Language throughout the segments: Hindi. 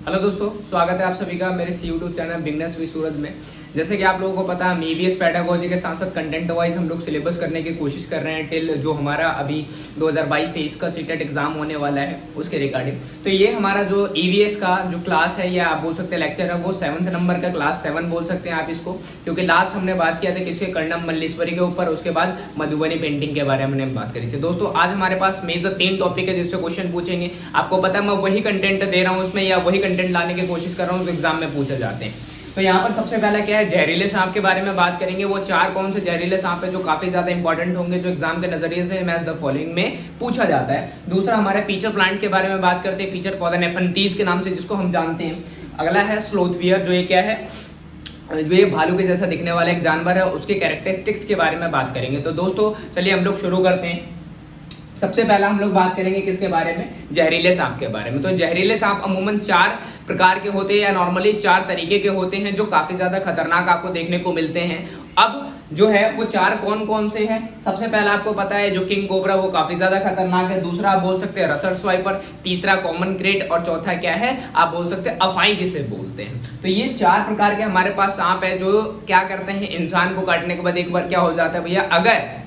हेलो दोस्तों, स्वागत है आप सभी का मेरे यूट्यूब चैनल बिगनर्स विद सूरज में। जैसे कि आप लोगों को पता है, हम ईवीएस पेडागोजी के साथ साथ कंटेंट वाइज हम लोग सिलेबस करने की कोशिश कर रहे हैं टिल जो हमारा अभी 2022-23 का सीटेट एग्जाम होने वाला है उसके रिगार्डिंग। तो ये हमारा जो ईवीएस का जो क्लास है या आप बोल सकते हैं लेक्चर है, वो 7th नंबर का क्लास 7 बोल सकते हैं आप इसको, क्योंकि लास्ट हमने बात किया था किसके कर्णम मल्लेश्वरी के ऊपर, उसके बाद मधुबनी पेंटिंग के बारे में हमने बात करी थी। दोस्तों आज हमारे पास मेजर 3 टॉपिक है जिससे क्वेश्चन पूछेंगे। आपको पता है मैं वही कंटेंट दे रहा हूँ उसमें या वही कंटेंट लाने की कोशिश कर रहा हूँ जो एग्जाम में पूछे जाते हैं। तो यहाँ पर सबसे पहला क्या है, जहरीले सांप के बारे में बात करेंगे। वो 4 कौन से जहरीले सांप है जो काफी ज्यादा इंपॉर्टेंट होंगे, जो एग्जाम के नजरिए से मैच द फॉलोइंग में पूछा जाता है। दूसरा हमारे पीचर प्लांट के बारे में बात करते हैं, पीचर पौधा नेफंतीस के नाम से जिसको हम जानते हैं। अगला है स्लोथ बियर, जो ये क्या है, जो ये भालू के जैसा दिखने वाला एक जानवर है, उसके कैरेक्टरिस्टिक्स के बारे में बात करेंगे। तो दोस्तों चलिए हम लोग शुरू करते हैं। सबसे पहला हम लोग बात करेंगे किसके बारे में, जहरीले सांप के बारे में। तो जहरीले सांप अमूमन 4 प्रकार के होते हैं या नॉर्मली 4 तरीके के होते हैं जो काफी ज्यादा खतरनाक आपको देखने को मिलते हैं। अब जो है वो 4 कौन कौन से हैं। सबसे पहला आपको पता है जो किंग कोबरा, वो काफी ज्यादा खतरनाक है। दूसरा आप बोल सकते हैं रसल्ट स्वाइपर, तीसरा कॉमन क्रेट और चौथा क्या है आप बोल सकते हैं अफाई जिसे बोलते हैं। तो ये 4 प्रकार के हमारे पास सांप है जो क्या करते हैं, इंसान को काटने के बाद एक बार क्या हो जाता है भैया, अगर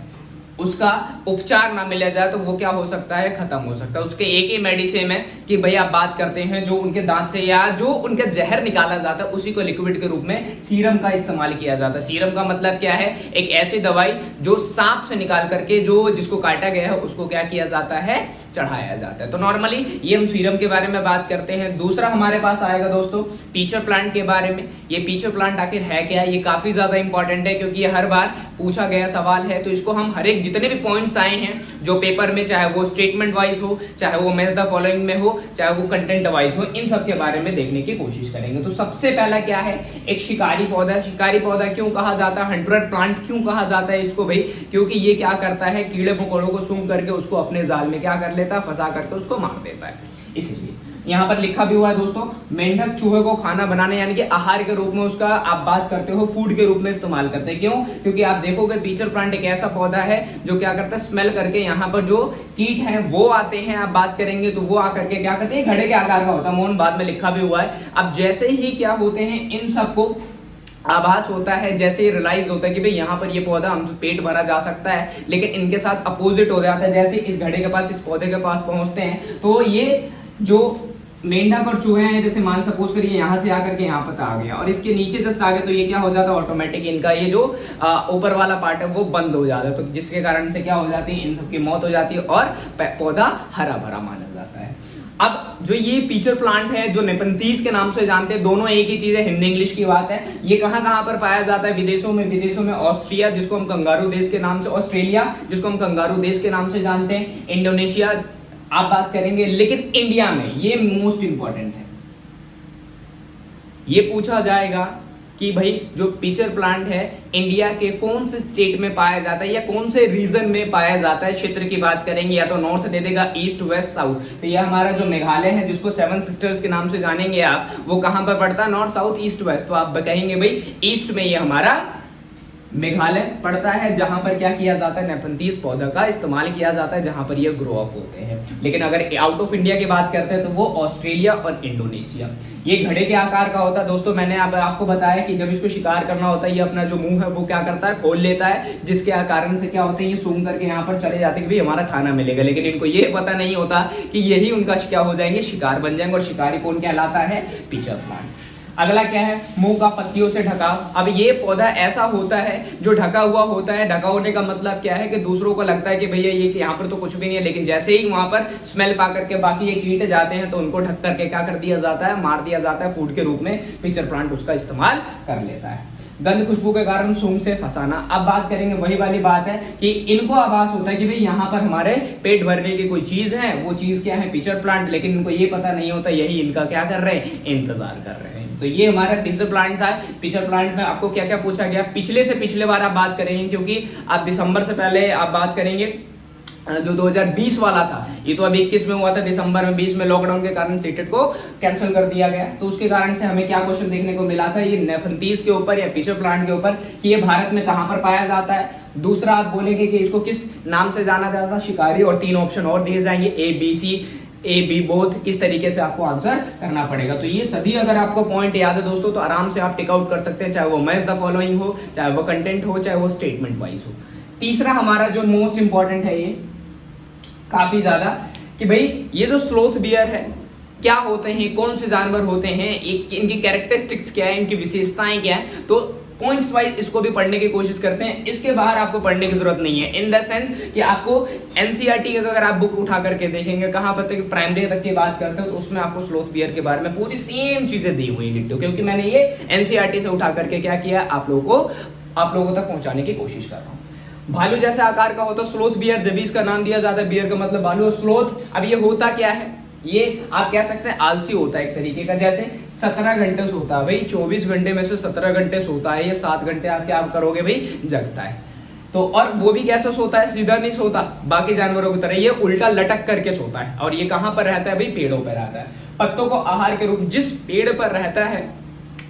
उसका उपचार ना मिला जाए तो वो क्या हो सकता है, खत्म हो सकता है। उसके एक ही मेडिसिन है कि भैया आप बात करते हैं जो उनके दांत से या जो उनका जहर निकाला जाता है उसी को लिक्विड के रूप में सीरम का इस्तेमाल किया जाता है। सीरम का मतलब क्या है, एक ऐसी दवाई जो सांप से निकाल करके जो जिसको काटा गया है उसको क्या किया जाता है, चढ़ाया जाता है। तो नॉर्मली ये हम सीरम के बारे में बात करते हैं। दूसरा हमारे पास आएगा दोस्तों पीचर प्लांट के बारे में। ये पीचर प्लांट आखिर है क्या, ये काफी ज्यादा इंपॉर्टेंट है क्योंकि ये हर बार पूछा गया सवाल है। तो इसको हम हर एक जितने भी पॉइंट्स आए हैं जो पेपर में, चाहे वो स्टेटमेंट वाइज हो, चाहे वो मैच द फॉलोइंग में हो, चाहे वो कंटेंट वाइज हो, इन सब के बारे में देखने की कोशिश करेंगे। तो सबसे पहला क्या है, एक शिकारी पौधा। शिकारी पौधा क्यों कहा जाता है, हंटर प्लांट क्यों कहा जाता है इसको भाई, क्योंकि ये क्या करता है, कीड़े मकोड़ों को सूंघ करके उसको अपने जाल में क्या कर लेता है, फंसा करके उसको मार देता है। इसलिए यहाँ पर लिखा भी हुआ है दोस्तों, मेंढक चूहे को खाना बनाने यानी कि आहार के रूप में उसका आप बात करते हो, फूड के रूप में इस्तेमाल करते हैं। क्यों, क्योंकि आप देखोगे पीचर प्लांट एक ऐसा पौधा है जो क्या करता है, स्मेल करके यहाँ पर जो कीट हैं वो आते हैं, आप बात करेंगे तो वो आकर के क्या करते हैं, घड़े के आकार का होता है। मोहन बाद में लिखा भी हुआ है। अब जैसे ही क्या होते हैं, इन सबको आभास होता है, जैसे ही रियलाइज होता है कि भाई यहाँ पर ये पौधा हम पेट भरा जा सकता है, लेकिन इनके साथ अपोजिट हो जाता है। जैसे इस घड़े के पास, इस पौधे के पास पहुंचते हैं तो ये जो मेंढक और चूहे हैं, जैसे मान सपोज करिए यहाँ से आकर के यहाँ पर आ गया और इसके नीचे जस्ट आ गया, तो ये क्या हो जाता है, ऑटोमेटिक इनका ये जो ऊपर वाला पार्ट है वो बंद हो जाता है। तो जिसके कारण से क्या हो जाती है, इन सबकी मौत हो जाती है और पौधा हरा भरा माना जाता है। अब जो ये पीचर प्लांट है जो नेफंतीस के नाम से जानते हैं, दोनों एक ही चीज है, हिंदी इंग्लिश की बात है। ये कहाँ कहाँ पर पाया जाता है, विदेशों में ऑस्ट्रिया जिसको हम कंगारू देश के नाम से, ऑस्ट्रेलिया जिसको हम कंगारू देश के नाम से जानते हैं, इंडोनेशिया आप बात करेंगे, लेकिन इंडिया में ये मोस्ट इंपॉर्टेंट है। ये पूछा जाएगा कि भाई जो पीचर प्लांट है इंडिया के कौन से स्टेट में पाया जाता है या कौन से रीजन में पाया जाता है, क्षेत्र की बात करेंगे, या तो नॉर्थ दे देगा, ईस्ट, वेस्ट, साउथ। तो ये हमारा जो मेघालय है जिसको 7 सिस्टर्स के नाम से जानेंगे आप, वो कहां पर पड़ता है, नॉर्थ, साउथ, ईस्ट, वेस्ट। तो आप कहेंगे भाई ईस्ट में ये हमारा मेघालय पड़ता है, जहां पर क्या किया जाता है, नेफंतीस पौधा का इस्तेमाल किया जाता है, जहां पर ये ग्रो अप होते हैं। लेकिन अगर आउट ऑफ इंडिया की बात करते हैं तो वो ऑस्ट्रेलिया और इंडोनेशिया। ये घड़े के आकार का होता है दोस्तों। मैंने आपको बताया कि जब इसको शिकार करना होता है, ये अपना जो मुंह है वो क्या करता है, खोल लेता है, जिसके कारण से क्या होता है, ये सूंघ करके यहाँ पर चले जाते हैं कि भाई हमारा खाना मिलेगा। लेकिन इनको ये पता नहीं होता कि यही उनका क्या हो जाएंगे, शिकार बन जाएंगे। और शिकारी कौन कहलाता है, पीचर प्लांट। अगला क्या है, मुंह का पत्तियों से ढका। अब ये पौधा ऐसा होता है जो ढका हुआ होता है। ढका होने का मतलब क्या है कि दूसरों को लगता है कि भैया ये यहाँ पर तो कुछ भी नहीं है, लेकिन जैसे ही वहां पर स्मेल पा करके बाकी ये कीट जाते हैं तो उनको ढक करके क्या कर दिया जाता है, मार दिया जाता है फूड के रूप में। पीचर प्लांट उसका इस्तेमाल कर लेता है। गंध खुशबू के कारण सूंघ से फंसाना। अब बात करेंगे, वही वाली बात है कि इनको आभास होता है कि भाई यहाँ पर हमारे पेट भरने की कोई चीज है, वो चीज क्या है, पीचर प्लांट। लेकिन इनको ये पता नहीं होता, यही इनका क्या कर रहे हैं, इंतजार कर रहे हैं। तो ये हमारा पीचर प्लांट था। पीचर प्लांट में आपको क्या क्या पूछा गया, पिछले से पिछले बार आप बात करेंगे, क्योंकि आप दिसंबर से पहले आप बात करेंगे जो 2020 वाला था, ये तो अभी 21 में हुआ था दिसंबर में, 20 में लॉकडाउन के कारण सीटेट को कैंसिल कर दिया गया। तो उसके कारण से हमें क्या क्वेश्चन देखने को मिला था, ये नेफंतीस के ऊपर या पीचर प्लांट के ऊपर, कि ये भारत में कहां पर पाया जाता है। दूसरा आप बोलेंगे कि इसको किस नाम से जाना जाता है, शिकारी, और 3 ऑप्शन और दिए जाएंगे, A B C A B both, इस तरीके से आपको आंसर करना पड़ेगा। तो ये सभी अगर आपको पॉइंट याद है दोस्तों तो आराम से आप टिक आउट कर सकते हैं, चाहे वो मैच द फॉलोइंग हो, चाहे वो कंटेंट हो, चाहे वो स्टेटमेंट वाइज हो। तीसरा हमारा जो मोस्ट इंपॉर्टेंट है ये काफी ज्यादा, कि भाई ये जो स्लोथ बियर है क्या होते हैं, कौन से जानवर होते हैं, एक इनकी कैरेक्टरिस्टिक्स क्या है, इनकी विशेषताएं क्या है। तो पॉइंट्स वाइज इसको भी पढ़ने की कोशिश करते हैं, इसके बाहर आपको पढ़ने की जरूरत नहीं है, इन द सेंस कि आपको एनसीईआरटी का अगर आप बुक उठा करके देखेंगे, कहां पर तक प्राइमरी तक की बात करते हो तो उसमें आपको स्लोथ बियर के बारे में पूरी सेम चीजें दी हुई है, क्योंकि मैंने ये एनसीईआरटी से उठा करके क्या किया, आप लोगों तक पहुंचाने की कोशिश कर रहा हूं। भालू जैसे आकार का होता स्लोथ बियर, जब इसका नाम दिया जाता है, बियर का मतलब भालू और स्लोथ। अब ये होता क्या है, ये आप कह सकते हैं आलसी होता है एक तरीके का, जैसे 17 घंटे सोता है भाई, 24 घंटे में से 17 घंटे सोता है, ये 7 घंटे आप क्या करोगे भाई, जगता है। तो और वो भी कैसे सोता है, सीधा नहीं सोता बाकी जानवरों की तरह, ये उल्टा लटक करके सोता है। और ये कहां पर रहता है भाई, पेड़ों पर रहता है। पत्तों को आहार के रूप, जिस पेड़ पर रहता है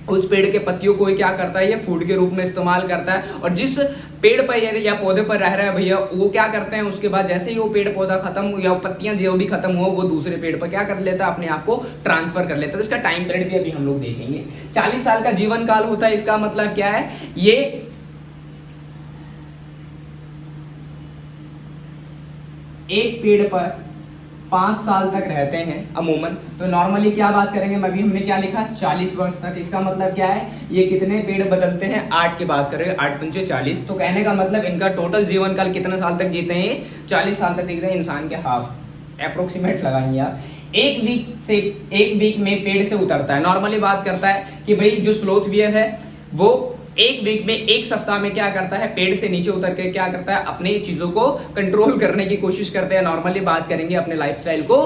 उस पेड़ के पत्तियों को क्या करता है, ये फूड के रूप में इस्तेमाल करता है। और जिस पेड़ पर या पौधे पर रह रहा है भैया, वो क्या करते हैं, उसके बाद जैसे ही वो पेड़ पौधा खत्म या पत्तियां जो भी खत्म हो, वो दूसरे पेड़ पर क्या कर लेता है, अपने आप को ट्रांसफर कर लेता है। तो इसका टाइम पीरियड भी अभी हम लोग देखेंगे। 40 साल का जीवन काल होता है, इसका मतलब क्या है, ये एक पेड़ पर 5 साल तक रहते हैं अमूमन। तो नॉर्मली क्या बात करेंगे, अभी हमने क्या लिखा, 40 वर्ष तक। इसका मतलब क्या है, ये कितने पेड़ बदलते हैं, 8 की बात करेंगे, 8 पंचे 40। तो कहने का मतलब इनका टोटल जीवन काल कितने साल तक जीते हैं, 40 साल तक जीते हैं, इंसान के हाफ अप्रोक्सीमेट लगाएंगे आप। एक वीक में पेड़ से उतरता है। नॉर्मली बात करता है कि भाई जो स्लोथ बियर है वो एक वीक में, एक सप्ताह में क्या करता है, पेड़ से नीचे उतर के क्या करता है, अपनी चीजों को कंट्रोल करने की कोशिश करते हैं। नॉर्मली बात करेंगे अपने लाइफस्टाइल को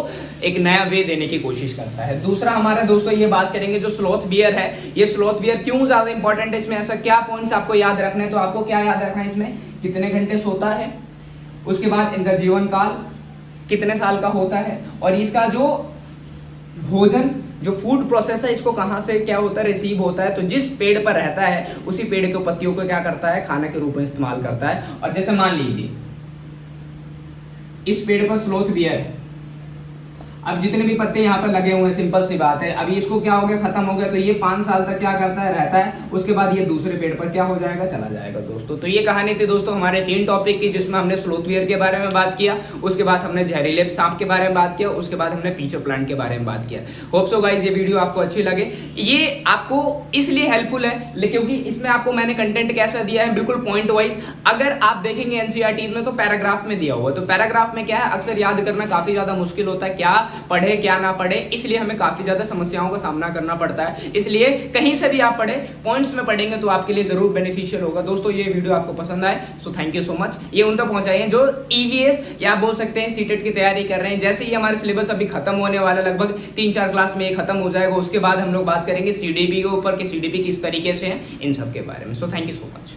एक नया वे देने की कोशिश करता है। दूसरा हमारा दोस्तों ये बात करेंगे जो स्लोथ बियर है, ये स्लोथ बियर क्यों ज्यादा इंपॉर्टेंट है, इसमें ऐसा क्या पॉइंट्स आपको याद रखने हैं। तो आपको क्या याद रखना है, इसमें कितने घंटे सोता है, उसके बाद इनका जीवन काल कितने साल का होता है, और इसका जो भोजन, जो फूड प्रोसेस है, इसको कहां से क्या होता है, रिसीव होता है। तो जिस पेड़ पर रहता है उसी पेड़ के पत्तियों को क्या करता है, खाना के रूप में इस्तेमाल करता है। और जैसे मान लीजिए इस पेड़ पर स्लोथ बियर है, अब जितने भी पत्ते यहाँ पर लगे हुए हैं, सिंपल सी बात है, अभी इसको क्या हो गया, खत्म हो गया। तो ये 5 साल तक क्या करता है, रहता है। उसके बाद ये दूसरे पेड़ पर क्या हो जाएगा, चला जाएगा दोस्तों। तो ये कहानी थी दोस्तों हमारे 3 टॉपिक की, जिसमें हमने स्लोथ बियर के बारे में बात किया, उसके बाद हमने जहरीले सांप के बारे में बात किया, उसके बाद हमने पीचर प्लांट के बारे में बात किया। होप सो गाइस ये वीडियो आपको अच्छी लगे। ये आपको इसलिए हेल्पफुल है क्योंकि इसमें आपको मैंने कंटेंट कैसा दिया है, बिल्कुल पॉइंट वाइज। अगर आप देखेंगे एनसीईआरटी में तो पैराग्राफ में दिया हुआ है। तो पैराग्राफ में क्या है, अक्सर याद करना काफी ज्यादा मुश्किल होता है, क्या पढ़े क्या ना पढ़े, इसलिए हमें काफी ज्यादा समस्याओं का सामना करना पड़ता है। इसलिए कहीं से भी आप पढ़े, पॉइंट्स में पढ़ेंगे तो आपके लिए जरूर बेनिफिशियल होगा। दोस्तों ये वीडियो आपको पसंद आए so thank you so much. ये उन तक पहुंचाइए जो ईवीएस या बोल सकते हैं सीटेट की तैयारी कर रहे हैं। जैसे ही हमारे सिलेबस अभी खत्म होने वाला, लगभग 3-4 क्लास में खत्म हो जाएगा, उसके बाद हम लोग बात करेंगे सीडीपी के ऊपर कि सीडीपी किस तरीके से है, इन सब के बारे में। So thank you so much.